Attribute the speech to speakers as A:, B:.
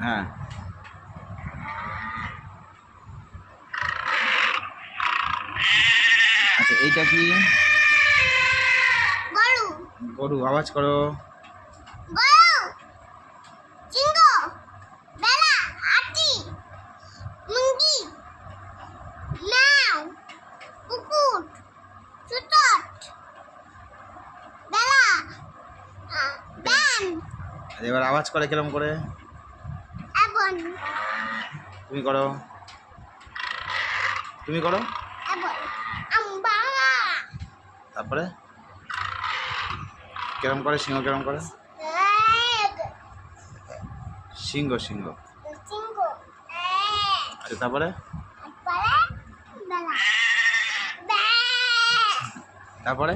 A: হ্যাঁ আচ্ছা এইটা কি?
B: গরু।
A: গরু। আওয়াজ করো।
B: গরু, সিংহ, বেলা, হাতি, মুরগি, ম্যাও, কুকুর, চুতট, বেলা, ব্যান।
A: এবার আওয়াজ করে কিরম করে?
B: এবন।
A: তুমি করো, তুমি করো।
B: এবন আম্বা।
A: তারপরে কিরম করে? সিংহ কিরম করে? সিংহ সিংহ।
B: সিংহ।
A: আচ্ছা তারপরে?
B: বেলা, ব্যান।
A: তারপরে